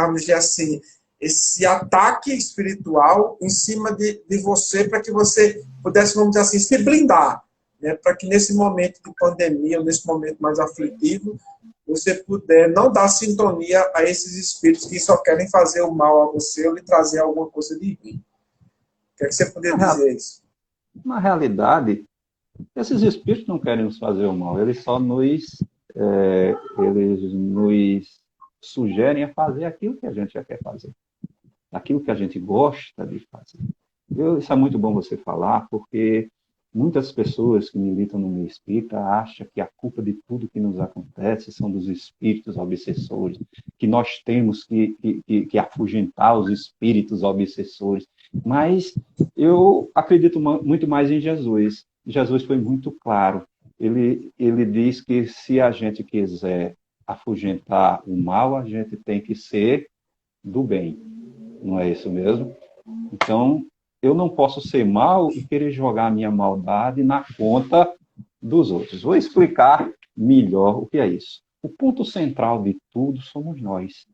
vamos dizer assim, esse ataque espiritual em cima de você, para que você pudesse, vamos dizer assim, se blindar, né, para que nesse momento de pandemia, ou nesse momento mais aflitivo, você puder não dar sintonia a esses espíritos que só querem fazer o mal a você ou lhe trazer alguma coisa de ruim. O que é que você poderia dizer isso? Na realidade, esses espíritos não querem nos fazer o mal, eles só eles nos sugerem a fazer aquilo que a gente já quer fazer, aquilo que a gente gosta de fazer. Isso é muito bom você falar, porque muitas pessoas que militam no meio espírita acham que a culpa de tudo que nos acontece são dos espíritos obsessores, que nós temos que afugentar os espíritos obsessores. Mas eu acredito muito mais em Jesus. Jesus foi muito claro. Ele diz que se a gente quiser afugentar o mal, a gente tem que ser do bem. Não é isso mesmo? Então, eu não posso ser mal e querer jogar a minha maldade na conta dos outros. Vou explicar melhor o que é isso. O ponto central de tudo somos nós,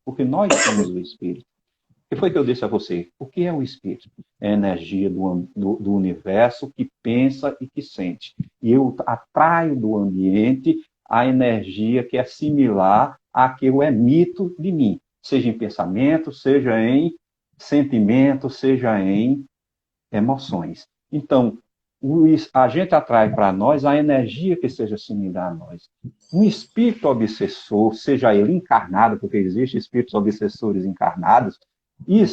porque nós somos o Espírito. O que foi que eu disse a você? O que é o Espírito? É a energia do universo que pensa e que sente. E eu atraio do ambiente a energia que é similar à que eu emito de mim, seja em pensamento, seja em sentimento, seja em emoções. Então, a gente atrai para nós a energia que seja similar a nós. Um espírito obsessor, seja ele encarnado, porque existem espíritos obsessores encarnados, e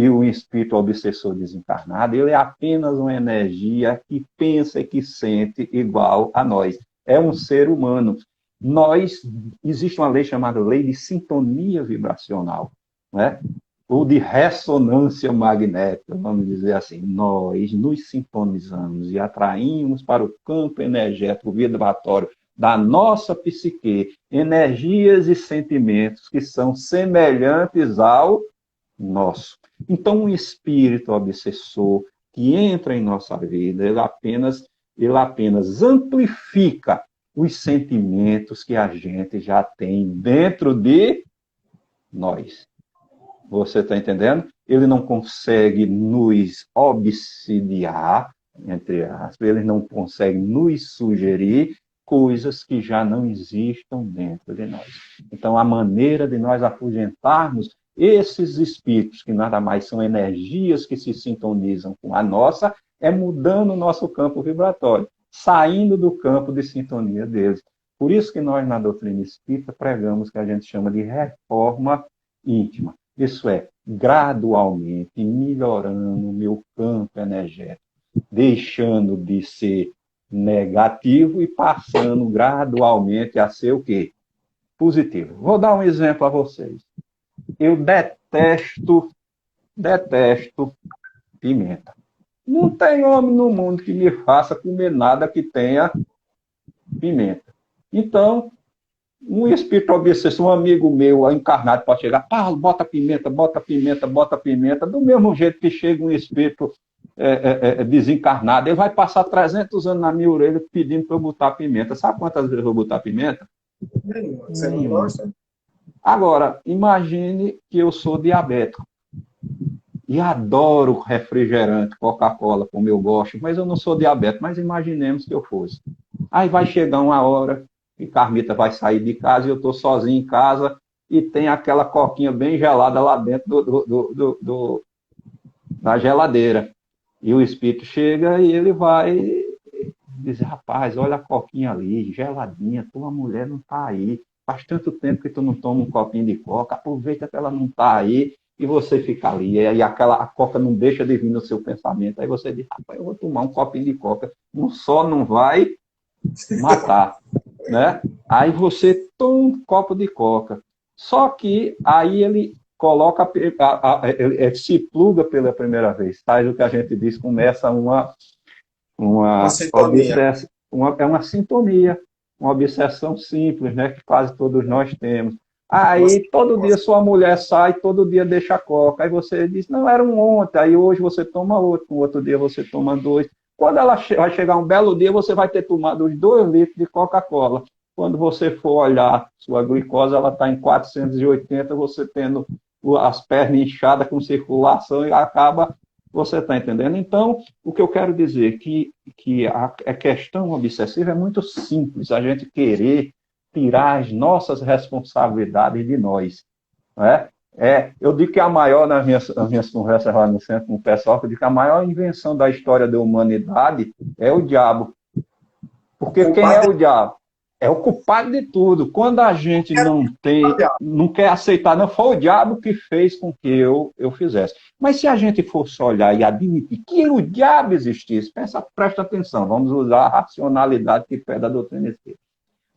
o espírito obsessor desencarnado, ele é apenas uma energia que pensa e que sente igual a nós. É um ser humano. Existe uma lei chamada lei de sintonia vibracional, né? Ou de ressonância magnética, vamos dizer assim. Nós nos sintonizamos e atraímos para o campo energético vibratório da nossa psique energias e sentimentos que são semelhantes ao nosso. Então, um espírito obsessor que entra em nossa vida, ele apenas amplifica os sentimentos que a gente já tem dentro de nós. Você está entendendo? Ele não consegue nos obsidiar, entre aspas, ele não consegue nos sugerir coisas que já não existam dentro de nós. Então, a maneira de nós afugentarmos esses espíritos, que nada mais são energias que se sintonizam com a nossa, é mudando o nosso campo vibratório, saindo do campo de sintonia deles. Por isso que nós, na doutrina espírita, pregamos o que a gente chama de reforma íntima. Isso é, gradualmente melhorando o meu campo energético, deixando de ser negativo e passando gradualmente a ser o quê? Positivo. Vou dar um exemplo a vocês. Eu detesto pimenta. Não tem homem no mundo que me faça comer nada que tenha pimenta. Então, um espírito obsessivo, um amigo meu encarnado pode chegar, Paulo, bota pimenta, bota pimenta, bota pimenta, do mesmo jeito que chega um espírito desencarnado, ele vai passar 300 anos na minha orelha pedindo para eu botar pimenta. Sabe quantas vezes eu vou botar pimenta? Você não gosta? Agora, imagine que eu sou diabético e adoro refrigerante, Coca-Cola, como eu gosto, mas eu não sou diabético, mas imaginemos que eu fosse. Aí vai chegar uma hora que Carmita vai sair de casa e eu estou sozinho em casa e tem aquela coquinha bem gelada lá dentro da geladeira. E o espírito chega e ele vai dizer, rapaz, olha a coquinha ali, geladinha, tua mulher não está aí. Faz tanto tempo que tu não toma um copinho de coca, aproveita que ela não está aí e você fica ali. E aí a coca não deixa de vir no seu pensamento. Aí você diz, rapaz, eu vou tomar um copinho de coca. Só não vai matar, né? Aí você toma um copo de coca. Só que aí ele coloca, ele se pluga pela primeira vez. Faz o que a gente diz, começa uma obsessão, é uma sintonia, uma obsessão simples, né, que quase todos nós temos. Aí todo dia sua mulher sai, todo dia deixa a coca, aí você diz, não, era um ontem, aí hoje você toma outro, no outro dia você toma 2. Quando ela vai chegar um belo dia, você vai ter tomado os 2 litros de Coca-Cola. Quando você for olhar sua glicose, ela está em 480, você tendo as pernas inchadas com circulação e acaba. Você está entendendo? Então, o que eu quero dizer é que a questão obsessiva é muito simples, a gente querer tirar as nossas responsabilidades de nós. Não é? Eu digo que a maior, nas minhas conversas lá no centro com o pessoal, eu digo que a maior invenção da história da humanidade é o diabo. Porque quem é o diabo? É o culpado de tudo. Quando a gente não quer aceitar, não foi o diabo que fez com que eu fizesse. Mas se a gente fosse olhar e admitir que o diabo existisse, presta atenção, vamos usar a racionalidade que pede a doutrina espírita.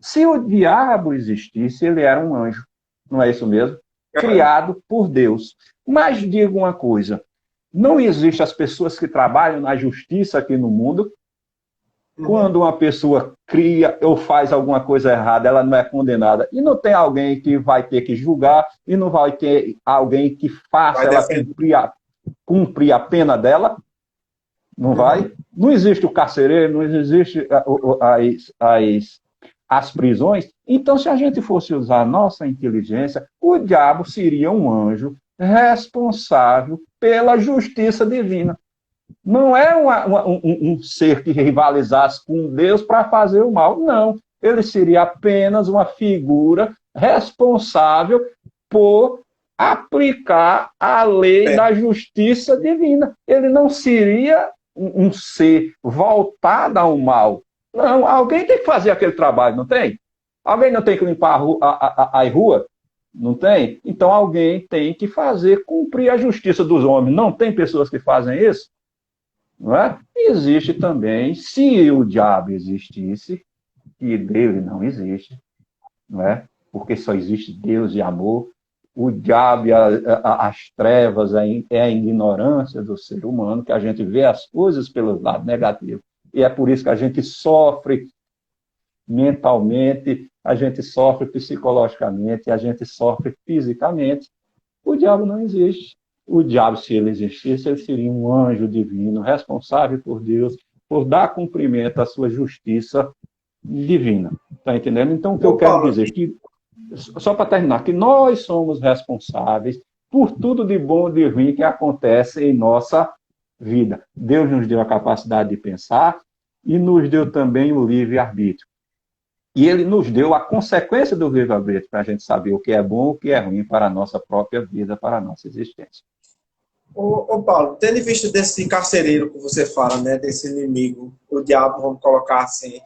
Se o diabo existisse, ele era um anjo, não é isso mesmo? Criado por Deus. Mas diga uma coisa, não existem as pessoas que trabalham na justiça aqui no mundo. Quando uma pessoa cria ou faz alguma coisa errada, ela não é condenada. E não tem alguém que vai ter que julgar, e não vai ter alguém que faça ela cumprir a pena dela. Não vai? Não existe o carcereiro, não existe as prisões. Então, se a gente fosse usar a nossa inteligência, o diabo seria um anjo responsável pela justiça divina. Não é um ser que rivalizasse com Deus para fazer o mal, não. Ele seria apenas uma figura responsável por aplicar a lei da justiça divina. Ele não seria um ser voltado ao mal. Não, alguém tem que fazer aquele trabalho, não tem? Alguém não tem que limpar a rua? Não tem? Então alguém tem que cumprir a justiça dos homens. Não tem pessoas que fazem isso? Não é? Existe também, se o diabo existisse, e dele não existe, não é? Porque só existe Deus e amor, o diabo e as trevas é a ignorância do ser humano, que a gente vê as coisas pelo lado negativo. E é por isso que a gente sofre mentalmente, a gente sofre psicologicamente, a gente sofre fisicamente. O diabo não existe. O diabo, se ele existisse, ele seria um anjo divino, responsável por Deus, por dar cumprimento à sua justiça divina. Está entendendo? Então, o que eu quero dizer é que, só para terminar, que nós somos responsáveis por tudo de bom e de ruim que acontece em nossa vida. Deus nos deu a capacidade de pensar e nos deu também o livre-arbítrio. E ele nos deu a consequência do livre-arbítrio para a gente saber o que é bom e o que é ruim para a nossa própria vida, para a nossa existência. Ô Paulo, tendo em vista desse carcereiro que você fala, né, desse inimigo, o diabo, vamos colocar assim,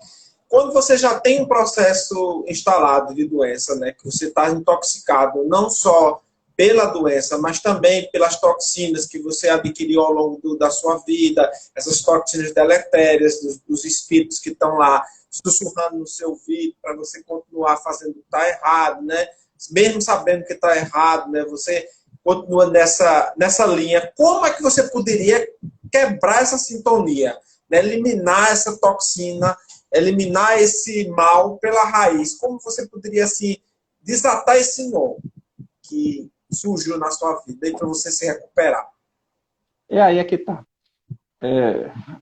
quando você já tem um processo instalado de doença, né, que você está intoxicado não só pela doença, mas também pelas toxinas que você adquiriu ao longo da sua vida, essas toxinas deletérias dos espíritos que estão lá sussurrando no seu ouvido para você continuar fazendo o que está errado, né? Mesmo sabendo que está errado, né? Você continua nessa linha, como é que você poderia quebrar essa sintonia, né? Eliminar essa toxina, eliminar esse mal pela raiz? Como você poderia, assim, desatar esse nó que surgiu na sua vida para você se recuperar? É aí é que tá.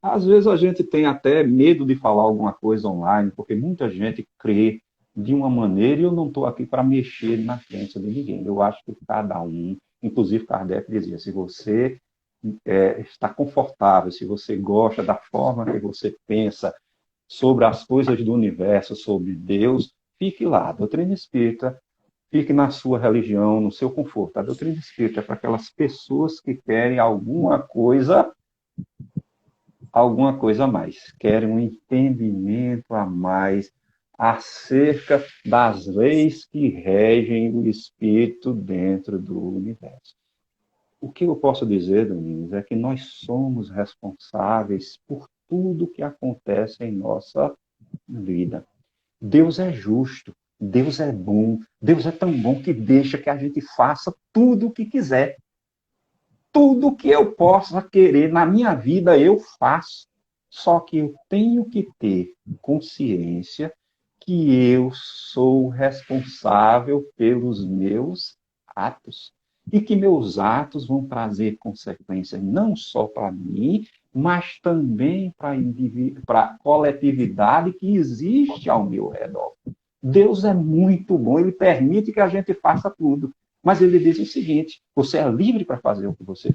Às vezes a gente tem até medo de falar alguma coisa online, porque muita gente crê de uma maneira e eu não estou aqui para mexer na crença de ninguém. Eu acho que cada um, inclusive Kardec dizia, se você está confortável, se você gosta da forma que você pensa sobre as coisas do universo, sobre Deus, fique lá. A doutrina espírita, fique na sua religião, no seu conforto. A doutrina espírita é para aquelas pessoas que querem alguma coisa a mais, querem um entendimento a mais acerca das leis que regem o espírito dentro do universo. O que eu posso dizer, Domingos, é que nós somos responsáveis por tudo que acontece em nossa vida. Deus é justo, Deus é bom, Deus é tão bom que deixa que a gente faça tudo o que quiser. Tudo que eu possa querer na minha vida, eu faço. Só que eu tenho que ter consciência que eu sou responsável pelos meus atos. E que meus atos vão trazer consequências não só para mim, mas também para a coletividade que existe ao meu redor. Deus é muito bom, Ele permite que a gente faça tudo. Mas ele diz o seguinte: você é livre para fazer o que você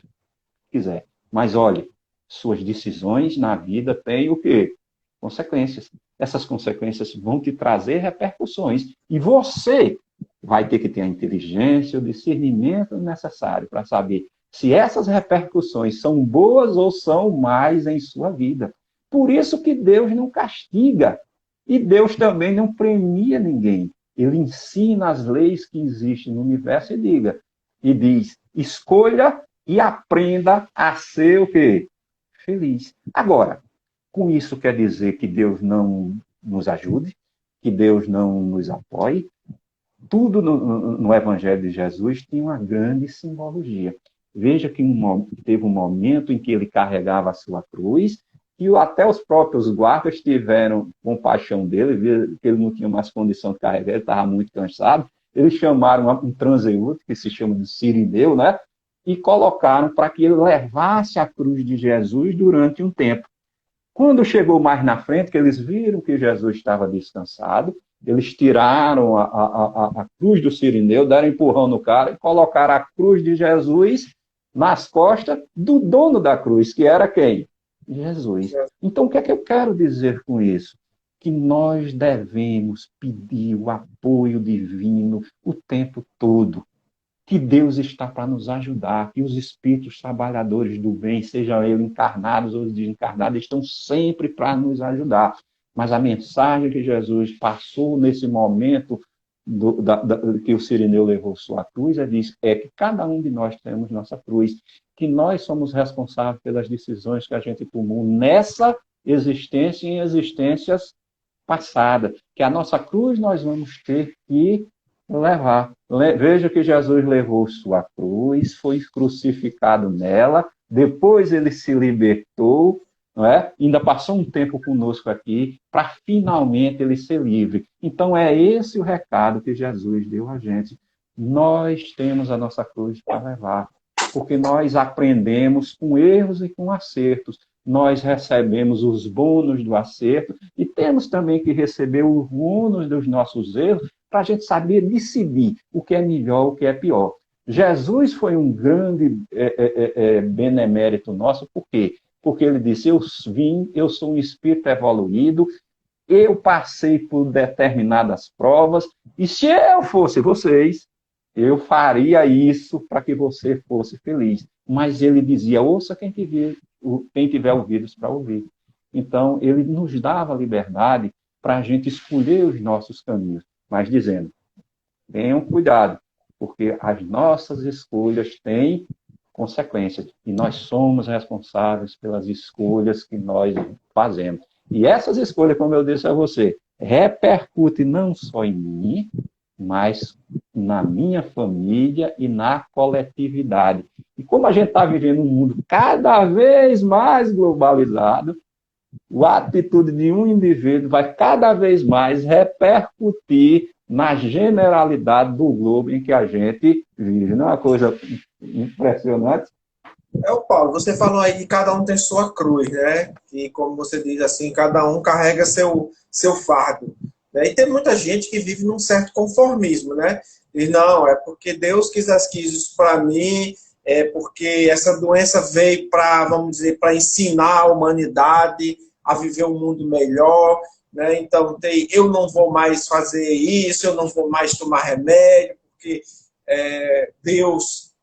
quiser. Mas olhe, suas decisões na vida têm o quê? Consequências. Essas consequências vão te trazer repercussões. E você vai ter que ter a inteligência, o discernimento necessário para saber se essas repercussões são boas ou são mais em sua vida. Por isso que Deus não castiga. E Deus também não premia ninguém. Ele ensina as leis que existem no universo e diz, escolha e aprenda a ser o quê? Feliz. Agora, com isso quer dizer que Deus não nos ajude, que Deus não nos apoie. Tudo no Evangelho de Jesus tem uma grande simbologia. Veja que teve um momento em que ele carregava a sua cruz e até os próprios guardas tiveram compaixão dele, viram que ele não tinha mais condição de carregar, ele estava muito cansado. Eles chamaram um transeúnte, que se chama de Sirineu, né? E colocaram para que ele levasse a cruz de Jesus durante um tempo. Quando chegou mais na frente, que eles viram que Jesus estava descansado, eles tiraram a cruz do Sirineu, deram um empurrão no cara e colocaram a cruz de Jesus nas costas do dono da cruz, que era quem? Jesus. Então, o que é que eu quero dizer com isso? Que nós devemos pedir o apoio divino o tempo todo. Que Deus está para nos ajudar, que os espíritos trabalhadores do bem, sejam eles encarnados ou desencarnados, estão sempre para nos ajudar. Mas a mensagem que Jesus passou nesse momento que o Sirineu levou sua cruz é que cada um de nós temos nossa cruz, que nós somos responsáveis pelas decisões que a gente tomou nessa existência e em existências passadas, que a nossa cruz nós vamos ter que levar. Veja que Jesus levou sua cruz, foi crucificado nela, depois ele se libertou, não é? Ainda passou um tempo conosco aqui, para finalmente ele ser livre. Então é esse o recado que Jesus deu a gente. Nós temos a nossa cruz para levar, porque nós aprendemos com erros e com acertos. Nós recebemos os bônus do acerto e temos também que receber os bônus dos nossos erros para a gente saber decidir o que é melhor, o que é pior. Jesus foi um grande benemérito nosso, por quê? Porque ele disse, eu sou um espírito evoluído, eu passei por determinadas provas, e se eu fosse vocês, eu faria isso para que você fosse feliz. Mas ele dizia, ouça quem tiver ouvidos para ouvir. Então, ele nos dava liberdade para a gente escolher os nossos caminhos, mas dizendo, tenham cuidado, porque as nossas escolhas têm consequências, e nós somos responsáveis pelas escolhas que nós fazemos. E essas escolhas, como eu disse a você, repercutem não só em mim, mas na minha família e na coletividade. E como a gente está vivendo um mundo cada vez mais globalizado, a atitude de um indivíduo vai cada vez mais repercutir na generalidade do globo em que a gente vive. Não é uma coisa impressionante? O Paulo, você falou aí que cada um tem sua cruz, né? E como você diz assim, cada um carrega seu fardo. Né? E tem muita gente que vive num certo conformismo, né? E não, é porque Deus quis isso para mim, é porque essa doença veio para, vamos dizer, para ensinar a humanidade a viver um mundo melhor, né? Então, eu não vou mais fazer isso, eu não vou mais tomar remédio, porque Deus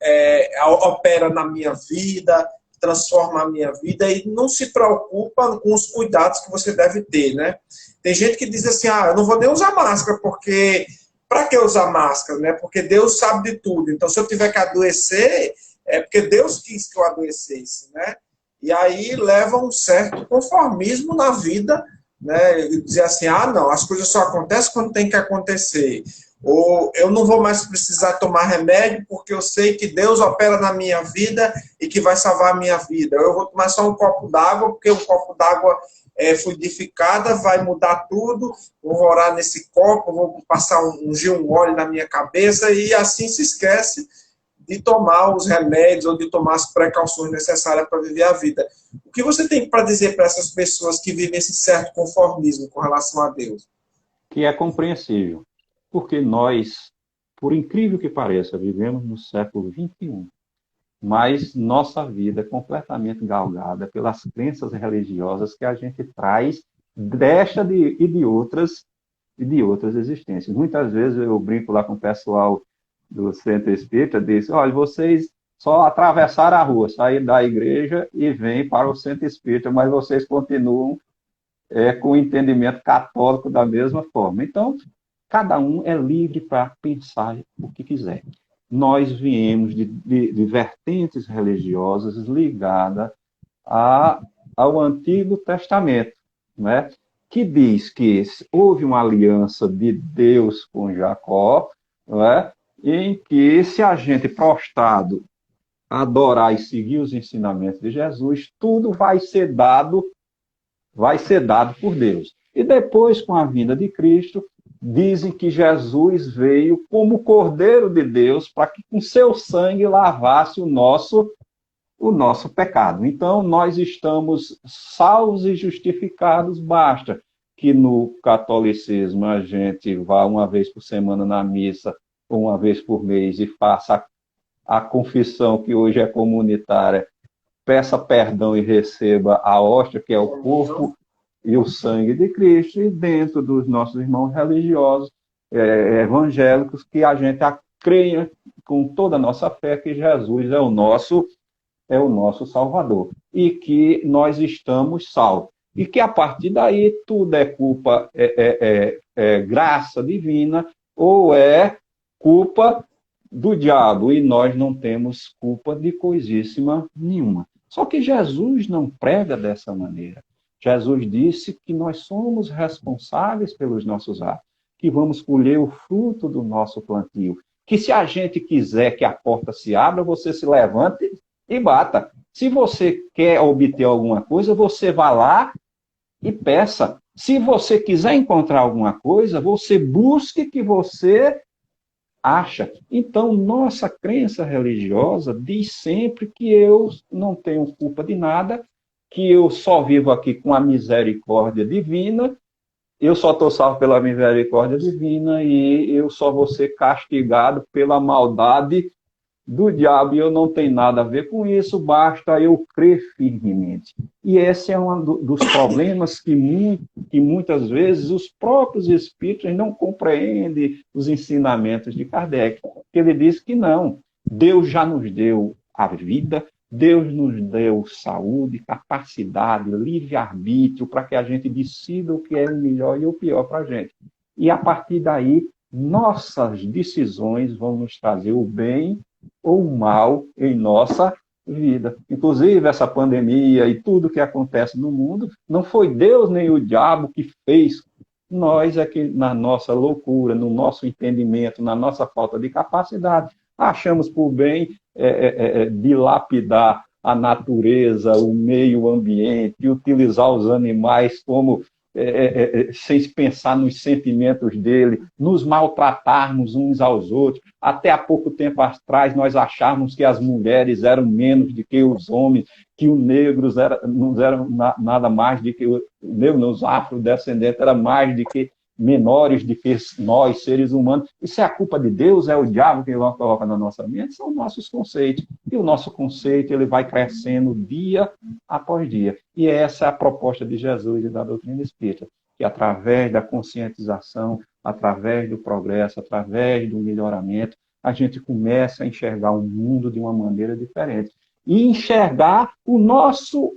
opera na minha vida, transforma a minha vida e não se preocupa com os cuidados que você deve ter, né? Tem gente que diz assim, eu não vou nem usar máscara, porque para que usar máscara, né? Porque Deus sabe de tudo. Então, se eu tiver que adoecer, é porque Deus quis que eu adoecesse, né? E aí leva um certo conformismo na vida, né? E dizer assim, não, as coisas só acontecem quando tem que acontecer. Ou eu não vou mais precisar tomar remédio porque eu sei que Deus opera na minha vida e que vai salvar a minha vida. Eu vou tomar só um copo d'água porque um copo d'água fluidificada vai mudar tudo. Vou orar nesse copo, vou passar ungir um óleo na minha cabeça e assim se esquece de tomar os remédios ou de tomar as precauções necessárias para viver a vida. O que você tem para dizer para essas pessoas que vivem esse certo conformismo com relação a Deus? Que é compreensível. Porque nós, por incrível que pareça, vivemos no século XXI, mas nossa vida é completamente galgada pelas crenças religiosas que a gente traz desta e de outras existências. Muitas vezes eu brinco lá com o pessoal do Centro Espírita, diz, olha, vocês só atravessaram a rua, saíram da igreja e vêm para o Centro Espírita, mas vocês continuam com o entendimento católico da mesma forma. Então, cada um é livre para pensar o que quiser. Nós viemos de vertentes religiosas ligadas ao Antigo Testamento, né? Que diz que houve uma aliança de Deus com Jacó, né? Em que, se a gente prostrado adorar e seguir os ensinamentos de Jesus, tudo vai ser dado por Deus. E depois, com a vinda de Cristo, dizem que Jesus veio como Cordeiro de Deus para que com seu sangue lavasse o nosso pecado. Então, nós estamos salvos e justificados, basta que no catolicismo a gente vá uma vez por semana na missa, ou uma vez por mês, e faça a confissão, que hoje é comunitária, peça perdão e receba a hóstia, que é o corpo e o sangue de Cristo, e dentro dos nossos irmãos religiosos, evangélicos, que a gente creia com toda a nossa fé que Jesus é o nosso Salvador, e que nós estamos salvos. E que a partir daí tudo é culpa, graça divina, ou é culpa do diabo, e nós não temos culpa de coisíssima nenhuma. Só que Jesus não prega dessa maneira. Jesus disse que nós somos responsáveis pelos nossos atos, que vamos colher o fruto do nosso plantio, que se a gente quiser que a porta se abra, você se levante e bata. Se você quer obter alguma coisa, você vá lá e peça. Se você quiser encontrar alguma coisa, você busque, que você acha. Então, nossa crença religiosa diz sempre que eu não tenho culpa de nada, que eu só vivo aqui com a misericórdia divina, eu só estou salvo pela misericórdia divina e eu só vou ser castigado pela maldade do diabo, e eu não tenho nada a ver com isso, basta eu crer firmemente. E esse é um dos problemas que muitas vezes os próprios espíritos não compreendem os ensinamentos de Kardec, que ele diz que não, Deus já nos deu a vida, Deus nos deu saúde, capacidade, livre-arbítrio, para que a gente decida o que é o melhor e o pior para a gente. E a partir daí, nossas decisões vão nos trazer o bem ou o mal em nossa vida. Inclusive, essa pandemia e tudo que acontece no mundo, não foi Deus nem o diabo que fez Nós é que, na nossa loucura, no nosso entendimento, na nossa falta de capacidade, achamos por bem dilapidar a natureza, o meio ambiente, utilizar os animais como sem pensar nos sentimentos dele, nos maltratarmos uns aos outros. Até há pouco tempo atrás, nós achávamos que as mulheres eram menos do que os homens, que os negros não eram nada mais do que os afrodescendentes eram mais do que menores do que nós, seres humanos. Isso é a culpa de Deus? É o diabo que ele coloca na nossa mente? São nossos conceitos. E o nosso conceito ele vai crescendo dia após dia. E essa é a proposta de Jesus e da doutrina espírita, que através da conscientização, através do progresso, através do melhoramento, a gente começa a enxergar o mundo de uma maneira diferente. E enxergar o nosso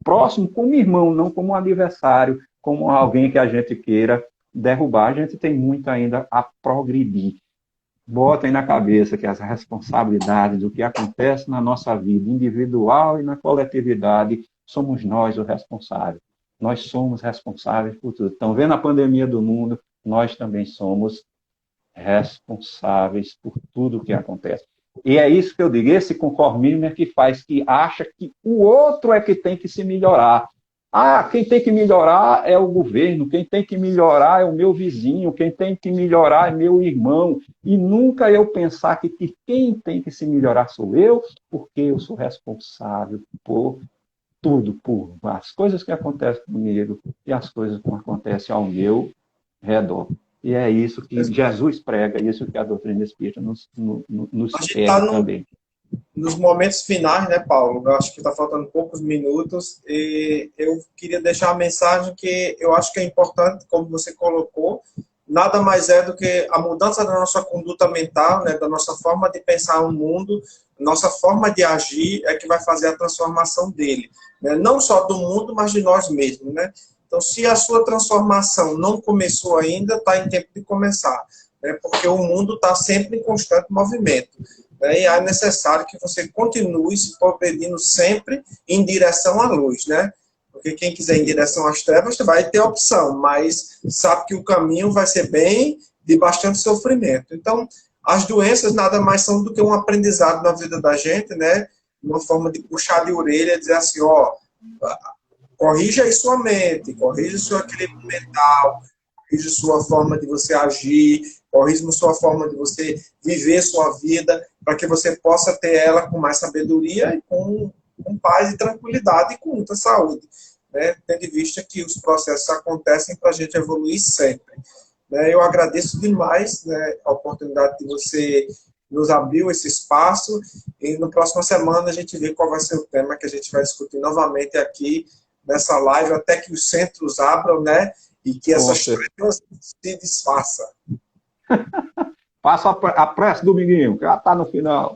próximo como irmão, não como um adversário, como alguém que a gente queira derrubar. A gente tem muito ainda a progredir. Botem na cabeça que as responsabilidades do que acontece na nossa vida individual e na coletividade, somos nós os responsáveis. Nós somos responsáveis por tudo. Estão vendo a pandemia do mundo? Nós também somos responsáveis por tudo o que acontece. E é isso que eu digo, esse conformismo é que faz que acha que o outro é que tem que se melhorar. Ah, quem tem que melhorar é o governo, quem tem que melhorar é o meu vizinho, quem tem que melhorar é meu irmão. E nunca eu pensar que quem tem que se melhorar sou eu, porque eu sou responsável por tudo, por as coisas que acontecem comigo e as coisas que acontecem ao meu redor. E é isso que Jesus prega, isso que a doutrina espírita nos A gente está pede também. nos momentos finais, né, Paulo? Eu acho que está faltando poucos minutos e eu queria deixar a mensagem que eu acho que é importante, como você colocou, nada mais é do que a mudança da nossa conduta mental, né, da nossa forma de pensar o mundo, nossa forma de agir é que vai fazer a transformação dele, né? Não só do mundo, mas de nós mesmos, né? Então, se a sua transformação não começou ainda, está em tempo de começar, né? Porque o mundo está sempre em constante movimento, né? E é necessário que você continue se progredindo sempre em direção à luz, né? Porque quem quiser ir em direção às trevas vai ter opção, mas sabe que o caminho vai ser bem de bastante sofrimento. Então, as doenças nada mais são do que um aprendizado na vida da gente, né? Uma forma de puxar de orelha, dizer assim, ó, corrija aí sua mente, corrija o seu equilíbrio mental, corrija sua forma de você agir, corrija sua forma de você viver sua vida, para que você possa ter ela com mais sabedoria e com paz e tranquilidade e com muita saúde, né? Tendo em vista que os processos acontecem para a gente evoluir sempre. Né? Eu agradeço demais, né, a oportunidade de você nos abriu esse espaço e na próxima semana a gente vê qual vai ser o tema que a gente vai discutir novamente aqui nessa live, até que os centros abram, né? E que essas trevas se desfaçam. Faça a prece, Dominguinho, que já está no final.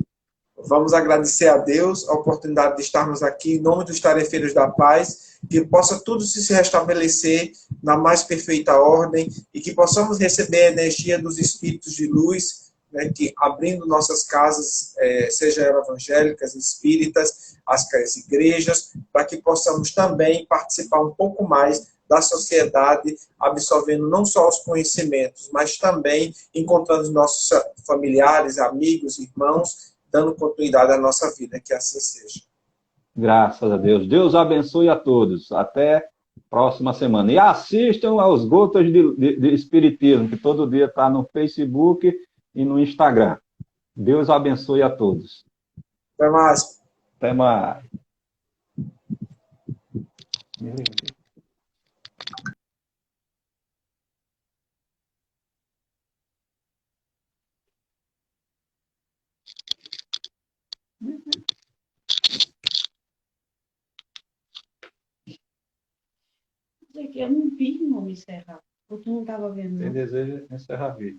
Vamos agradecer a Deus a oportunidade de estarmos aqui, em nome dos Tarefeiros da Paz, que possa tudo se restabelecer na mais perfeita ordem e que possamos receber a energia dos espíritos de luz, né, que abrindo nossas casas, seja evangélicas, espíritas, as igrejas, para que possamos também participar um pouco mais da sociedade, absorvendo não só os conhecimentos, mas também encontrando nossos familiares, amigos, irmãos, dando continuidade à nossa vida, que assim seja. Graças a Deus. Deus abençoe a todos. Até próxima semana. E assistam aos Gotas de Espiritismo, que todo dia está no Facebook e no Instagram. Deus abençoe a todos. Até mais. Até mais. Eu não vi o nome encerrar. Ou tu não estava vendo, Tem não? desejo de encerrar a vida.